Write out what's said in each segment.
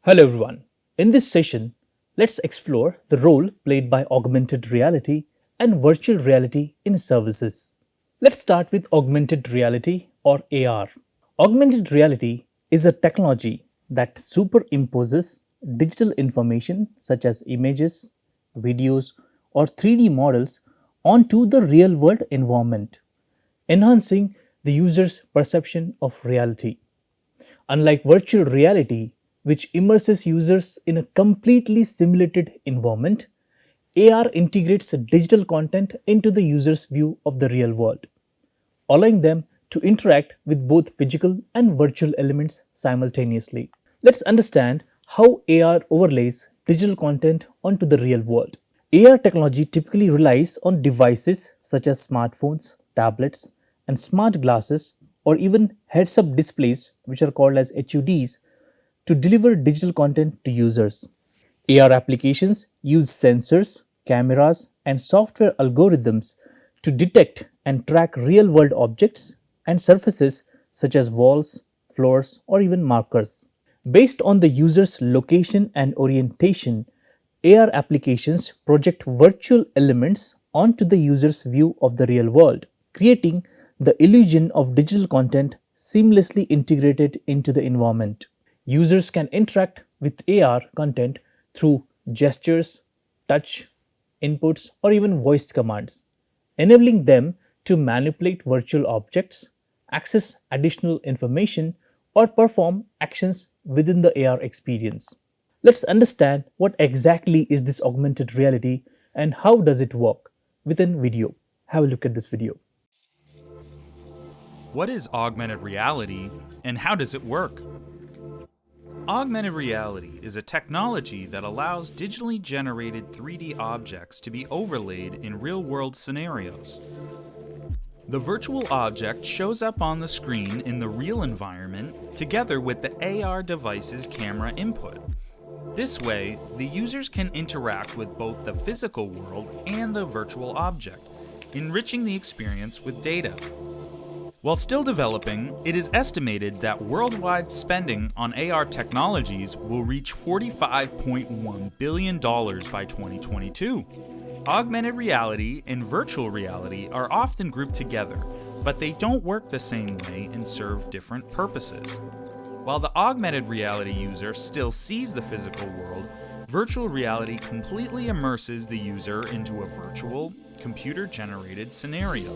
Hello everyone. In this session, let's explore the role played by augmented reality and virtual reality in services. Let's start with augmented reality or AR. Augmented reality is a technology that superimposes digital information such as images, videos, or 3D models onto the real world environment, enhancing the user's perception of reality. Unlike virtual reality, which immerses users in a completely simulated environment, AR integrates digital content into the user's view of the real world, allowing them to interact with both physical and virtual elements simultaneously. Let's understand how AR overlays digital content onto the real world. AR technology typically relies on devices such as smartphones, tablets, and smart glasses, or even heads up displays, which are called as HUDs, to deliver digital content to users. AR applications use sensors, cameras, and software algorithms to detect and track real world objects and surfaces such as walls, floors, or even markers. Based on the user's location and orientation, AR applications project virtual elements onto the user's view of the real world, creating the illusion of digital content seamlessly integrated into the environment. Users can interact with AR content through gestures, touch, inputs, or even voice commands, enabling them to manipulate virtual objects, access additional information, or perform actions within the AR experience. Let's understand what exactly is this augmented reality and how does it work within video. Have a look at this video. What is augmented reality and how does it work? Augmented reality is a technology that allows digitally generated 3D objects to be overlaid in real-world scenarios. The virtual object shows up on the screen in the real environment together with the AR device's camera input. This way, the users can interact with both the physical world and the virtual object, enriching the experience with data. While still developing, it is estimated that worldwide spending on AR technologies will reach $45.1 billion by 2022. Augmented reality and virtual reality are often grouped together, but they don't work the same way and serve different purposes. While the augmented reality user still sees the physical world, virtual reality completely immerses the user into a virtual, computer-generated scenario.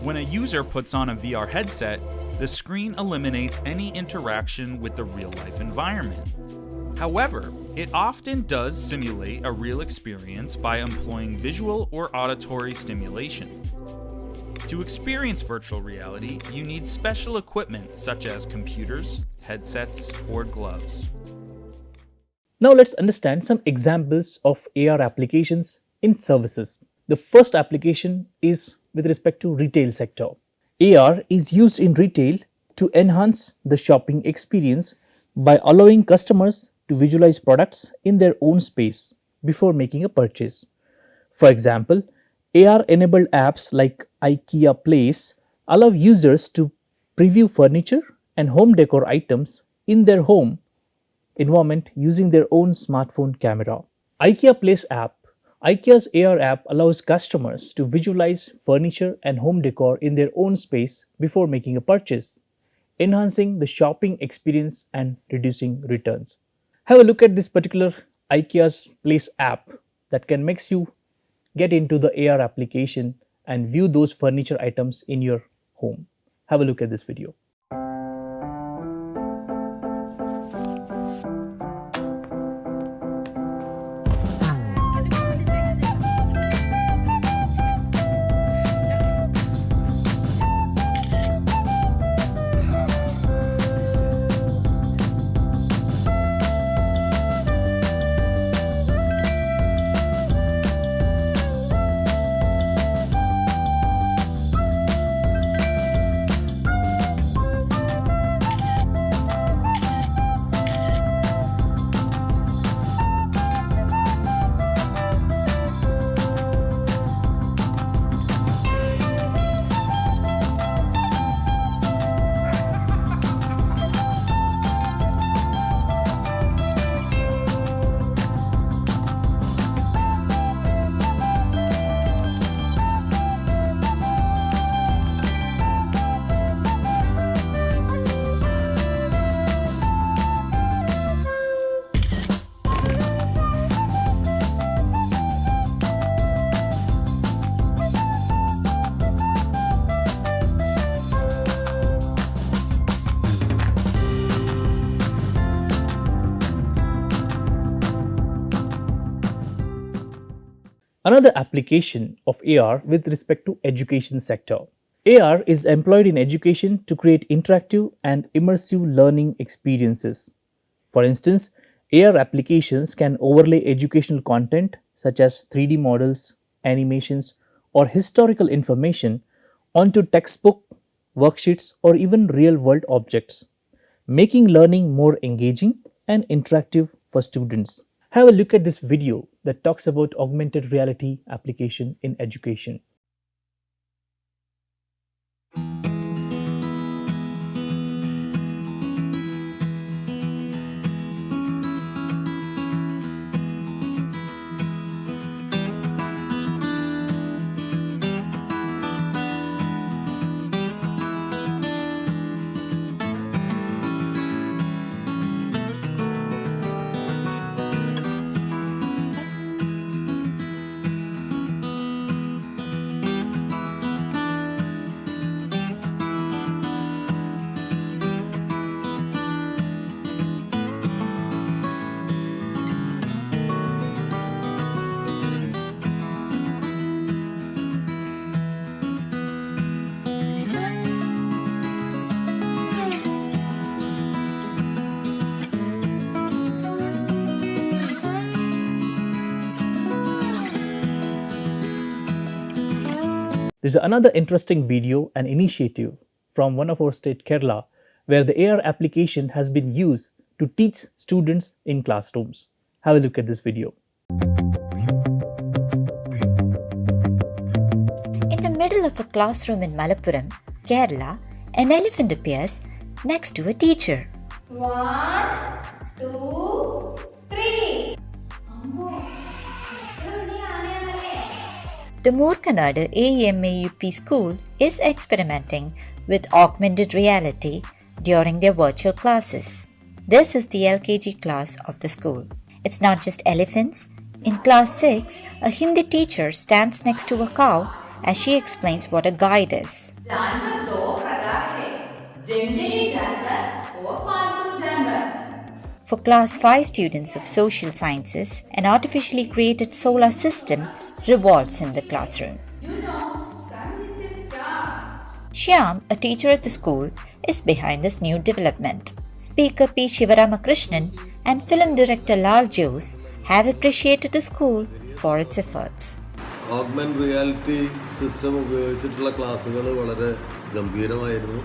When a user puts on a VR headset, the screen eliminates any interaction with the real-life environment. However, it often does simulate a real experience by employing visual or auditory stimulation. To experience virtual reality, you need special equipment such as computers, headsets, or gloves. Now let's understand some examples of AR applications in services. The first application is with respect to retail sector. AR is used in retail to enhance the shopping experience by allowing customers to visualize products in their own space before making a purchase. For example, AR-enabled apps like IKEA Place allow users to preview furniture and home decor items in their home environment using their own smartphone camera. IKEA Place app, IKEA's AR app allows customers to visualize furniture and home decor in their own space before making a purchase, enhancing the shopping experience and reducing returns. Have a look at this particular IKEA's Place app that can make you get into the AR application and view those furniture items in your home. Have a look at this video. Another application of AR with respect to education sector. AR is employed in education to create interactive and immersive learning experiences. For instance, AR applications can overlay educational content such as 3D models, animations, or historical information onto textbook, worksheets, or even real world objects, making learning more engaging and interactive for students. Have a look at this video that talks about augmented reality application in education. There's another interesting video and initiative from one of our state, Kerala, where the AR application has been used to teach students in classrooms. Have a look at this video. In the middle of a classroom in Malappuram, Kerala, an elephant appears next to a teacher. 1, 2, 3. The Moorkanadu AEMAUP school is experimenting with augmented reality during their virtual classes. This is the LKG class of the school. It's not just elephants. In class 6, a Hindi teacher stands next to a cow as she explains what a guide is. जानवर दो प्रकार है, जंगली जानवर और पालतू जानवर. For class 5 students of social sciences, an artificially created solar system revolves in the classroom. You know, sun is a star. Shyam, a teacher at the school, is behind this new development. Speaker P. Shivaramakrishnan and film director Lal Jose have appreciated the school for its efforts. Augmented reality system ഉപയോഗിച്ചിട്ടുള്ള ക്ലാസ്സുകൾ വളരെ ഗംഭീരമായിരുന്നു.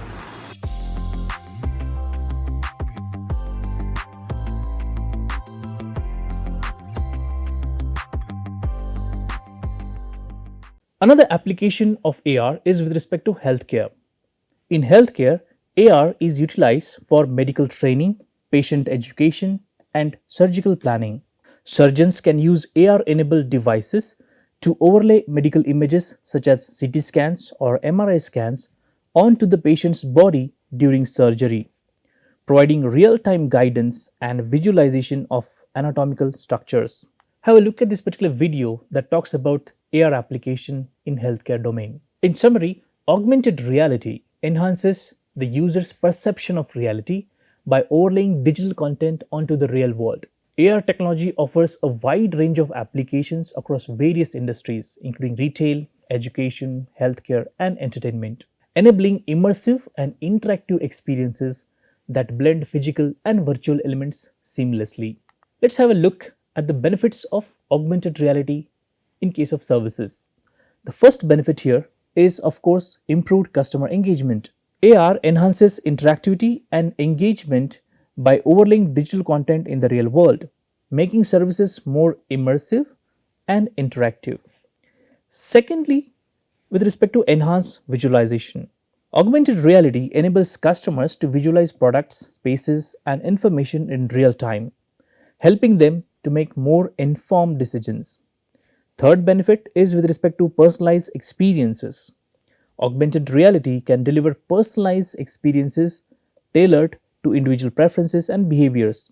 Another application of AR is with respect to healthcare. In healthcare, AR is utilized for medical training, patient education, and surgical planning. Surgeons can use AR enabled devices to overlay medical images such as CT scans or MRI scans onto the patient's body during surgery, providing real time guidance and visualization of anatomical structures. Have a look at this particular video that talks about AR application in healthcare domain. In summary, augmented reality enhances the user's perception of reality by overlaying digital content onto the real world. AR technology offers a wide range of applications across various industries, including retail, education, healthcare, and entertainment, enabling immersive and interactive experiences that blend physical and virtual elements seamlessly. Let's have a look at the benefits of augmented reality in case of services. The first benefit here is, of course, improved customer engagement. AR enhances interactivity and engagement by overlaying digital content in the real world, making services more immersive and interactive. Secondly, with respect to enhanced visualization, augmented reality enables customers to visualize products, spaces, and information in real time, helping them to make more informed decisions. Third benefit is with respect to personalized experiences. Augmented reality can deliver personalized experiences tailored to individual preferences and behaviors,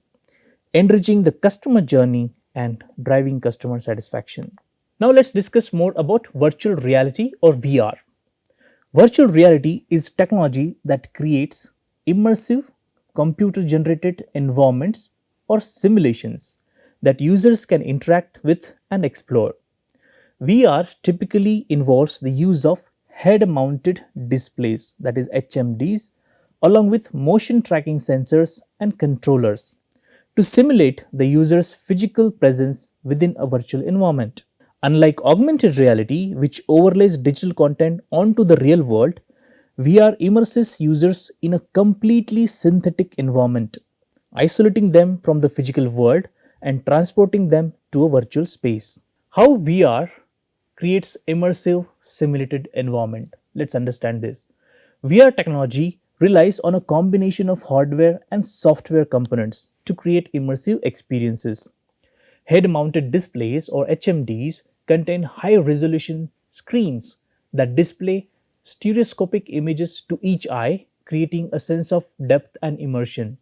enriching the customer journey and driving customer satisfaction. Now let's discuss more about virtual reality or VR. Virtual reality is technology that creates immersive, computer generated environments or simulations that users can interact with and explore. VR typically involves the use of head-mounted displays, that is HMDs, along with motion tracking sensors and controllers to simulate the user's physical presence within a virtual environment. Unlike augmented reality, which overlays digital content onto the real world, VR immerses users in a completely synthetic environment, isolating them from the physical world and transporting them to a virtual space. How VR creates immersive simulated environment? Let's understand this. VR technology relies on a combination of hardware and software components to create immersive experiences. Head-mounted displays or HMDs contain high-resolution screens that display stereoscopic images to each eye, creating a sense of depth and immersion.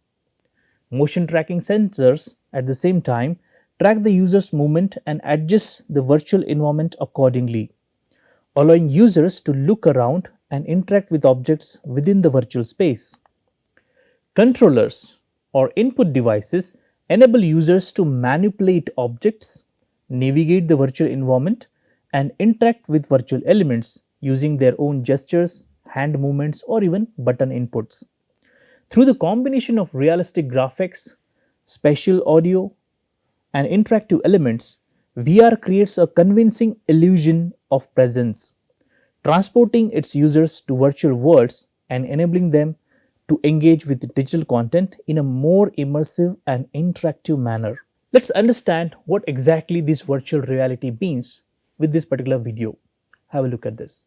Motion tracking sensors, at the same time, track the user's movement and adjust the virtual environment accordingly, allowing users to look around and interact with objects within the virtual space. Controllers or input devices enable users to manipulate objects, navigate the virtual environment, and interact with virtual elements using their own gestures, hand movements, or even button inputs. Through the combination of realistic graphics, spatial audio, and interactive elements, VR creates a convincing illusion of presence, transporting its users to virtual worlds and enabling them to engage with digital content in a more immersive and interactive manner. Let's understand what exactly this virtual reality means with this particular video. Have a look at this.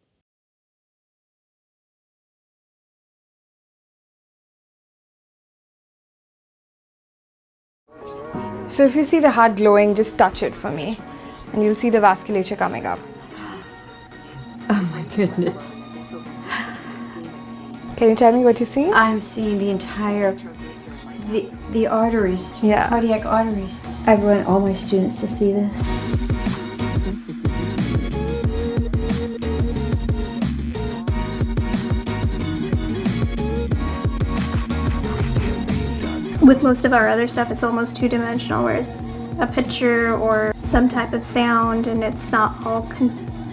So if you see the heart glowing, just touch it for me and you'll see the vasculature coming up. Oh my goodness. Can you tell me what you see? I'm seeing the entire, the arteries, Yeah. cardiac arteries. I want all my students to see this. With most of our other stuff, it's almost two-dimensional, where it's a picture or some type of sound, and it's not all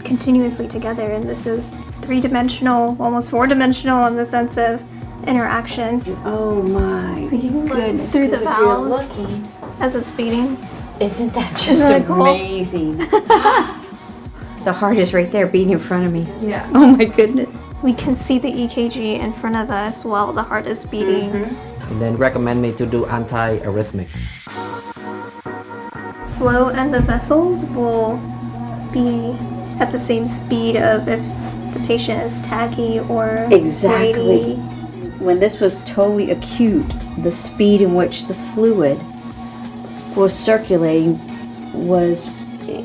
continuously together. And this is three-dimensional, almost four-dimensional in the sense of interaction. Oh my You can look goodness. through the 'cause if you're valves looking, as it's beating. isn't that just Isn't that cool? amazing? The heart is right there beating in front of me. Yeah. Oh my goodness. We can see the EKG in front of us while the heart is beating. And then recommend me to do anti-arrhythmic. Flow and the vessels will be at the same speed of if the patient is tachy or Exactly. weighty. When this was totally acute, the speed in which the fluid was circulating was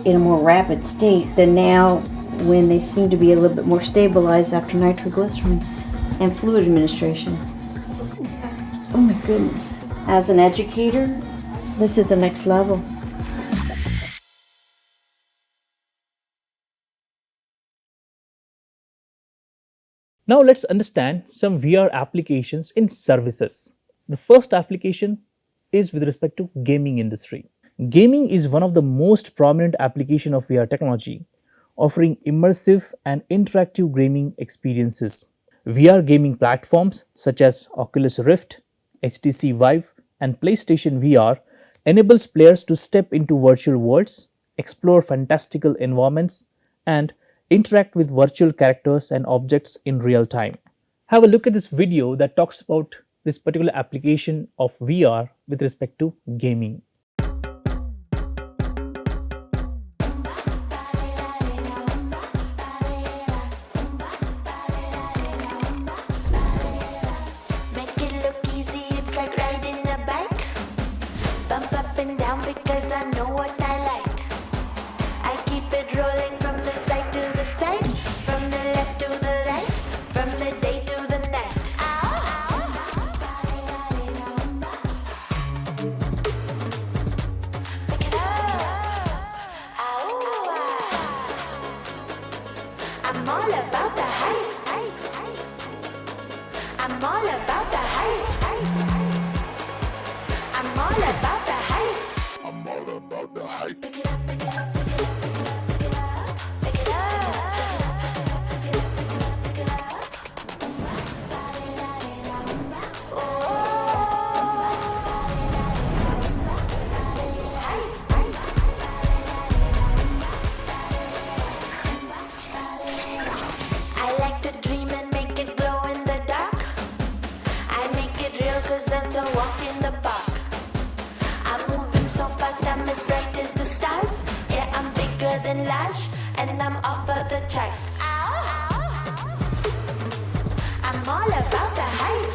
in a more rapid state than now when they seem to be a little bit more stabilized after nitroglycerin and fluid administration. Oh my goodness. As an educator, this is the next level. Now let's understand some VR applications in services. The first application is with respect to gaming industry. Gaming is one of the most prominent application of VR technology, offering immersive and interactive gaming experiences. VR gaming platforms such as Oculus Rift, HTC Vive, and PlayStation VR enables players to step into virtual worlds, explore fantastical environments, and interact with virtual characters and objects in real time. Have a look at this video that talks about this particular application of VR with respect to gaming. Make it look easy, it's like riding a bike. Bump up and down because I know what I like. I keep it rolling from the side to the side, from the left to the right, from the day to the night. Pick it up. I'm all about the hype. I'm all about the hype. I'm all about the hype. I'm all about the hype. Pick it up, pick it up, pick it up, pick it up, pick it up. and I'm off of the charts. I'm all about the hype.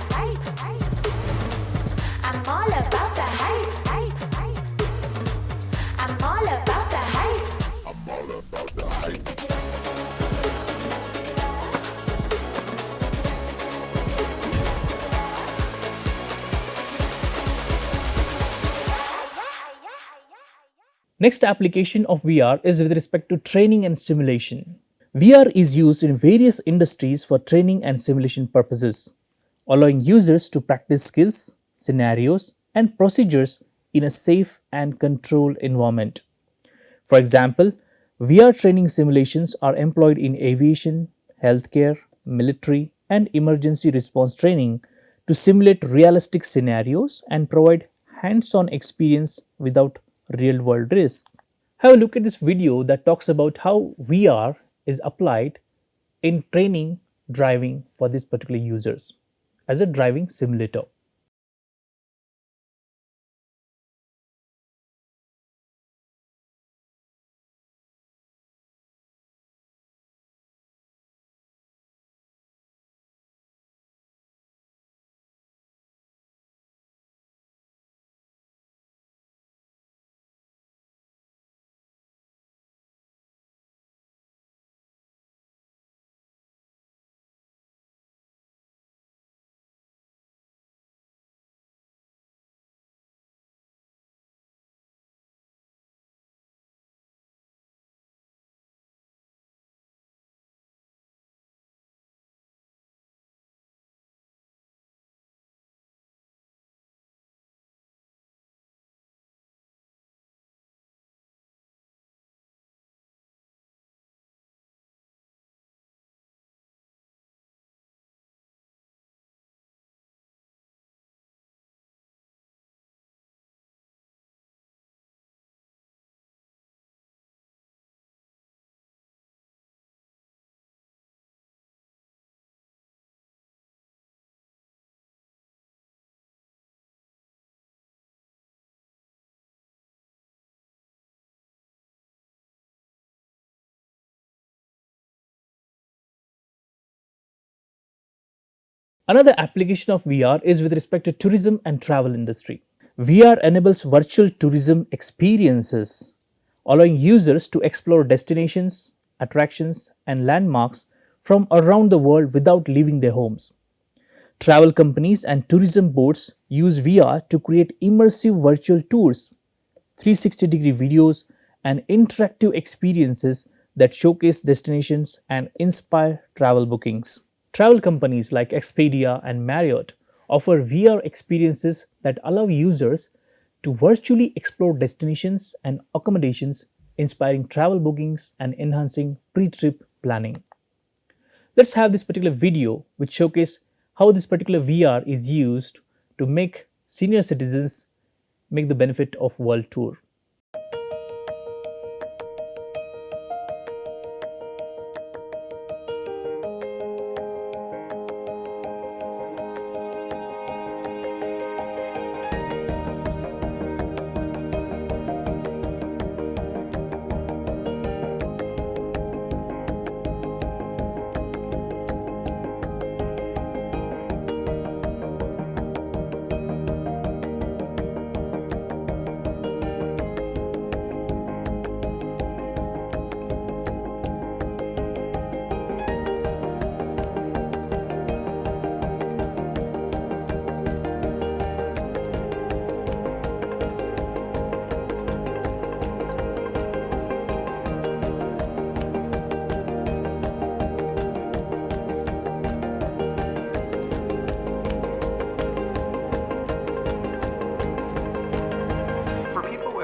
I'm all about the hype. I'm all about the hype. I'm all about the hype. Next application of VR is with respect to training and simulation. VR is used in various industries for training and simulation purposes, allowing users to practice skills, scenarios, and procedures in a safe and controlled environment. For example, VR training simulations are employed in aviation, healthcare, military, and emergency response training to simulate realistic scenarios and provide hands-on experience without real-world risk. Have a look at this video that talks about how VR is applied in training driving for these particular users as a driving simulator. Another application of VR is with respect to tourism and travel industry. VR enables virtual tourism experiences, allowing users to explore destinations, attractions, and landmarks from around the world without leaving their homes. Travel companies and tourism boards use VR to create immersive virtual tours, 360-degree videos, and interactive experiences that showcase destinations and inspire travel bookings. Travel companies like Expedia and Marriott offer VR experiences that allow users to virtually explore destinations and accommodations, inspiring travel bookings and enhancing pre-trip planning. Let's have this particular video which showcases how this particular VR is used to make senior citizens make the benefit of world tour.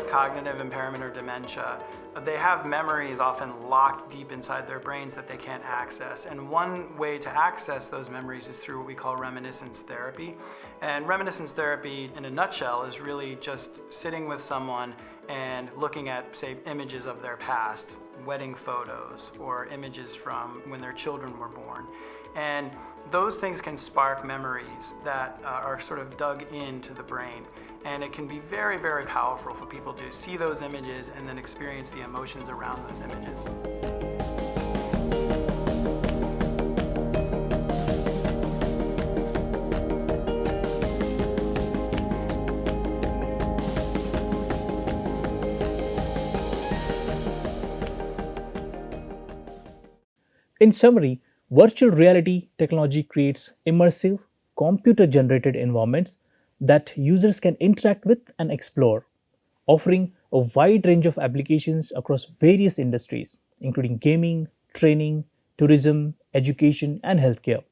Cognitive impairment or dementia, they have memories often locked deep inside their brains that they can't access. And one way to access those memories is through what we call reminiscence therapy. And reminiscence therapy, in a nutshell, is really just sitting with someone and looking at, say, images of their past, wedding photos, or images from when their children were born, And those things can spark memories that are sort of dug into the brain. And it can be very, very powerful for people to see those images and then experience the emotions around those images. In summary, virtual reality technology creates immersive, computer-generated environments that users can interact with and explore, offering a wide range of applications across various industries, including gaming, training, tourism, education, and healthcare.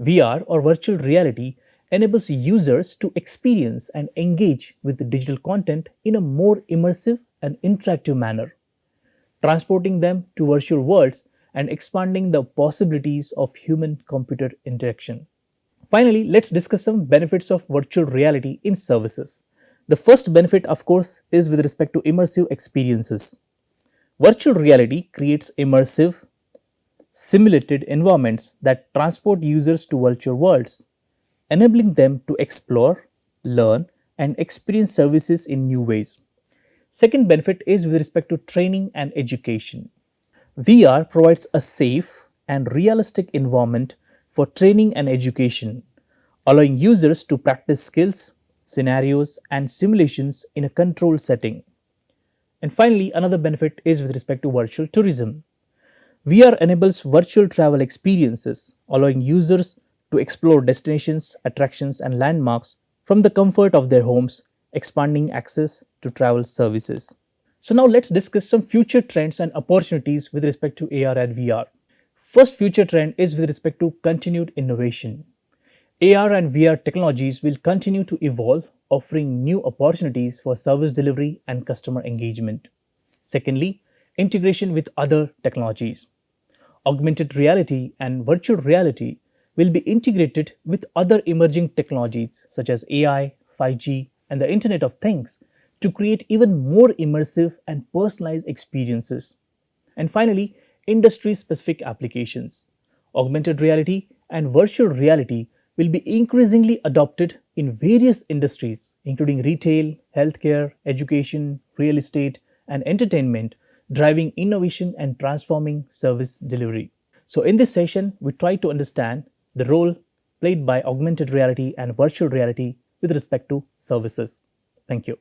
VR or virtual reality enables users to experience and engage with digital content in a more immersive and interactive manner, transporting them to virtual worlds and expanding the possibilities of human-computer interaction. Finally, let's discuss some benefits of virtual reality in services. The first benefit, of course, is with respect to immersive experiences. Virtual reality creates immersive, simulated environments that transport users to virtual worlds, enabling them to explore, learn, and experience services in new ways. Second benefit is with respect to training and education. VR provides a safe and realistic environment for training and education, allowing users to practice skills, scenarios, and simulations in a controlled setting. And finally, another benefit is with respect to virtual tourism. VR enables virtual travel experiences, allowing users to explore destinations, attractions, and landmarks from the comfort of their homes, expanding access to travel services. So now let's discuss some future trends and opportunities with respect to AR and VR. First future trend is with respect to continued innovation. AR and VR technologies will continue to evolve, offering new opportunities for service delivery and customer engagement. Secondly, integration with other technologies. Augmented reality and virtual reality will be integrated with other emerging technologies such as AI, 5G, and the Internet of Things to create even more immersive and personalized experiences. And finally, industry-specific applications. Augmented reality and virtual reality will be increasingly adopted in various industries, including retail, healthcare, education, real estate, and entertainment, driving innovation and transforming service delivery. So in this session, we tried to understand the role played by augmented reality and virtual reality with respect to services. Thank you.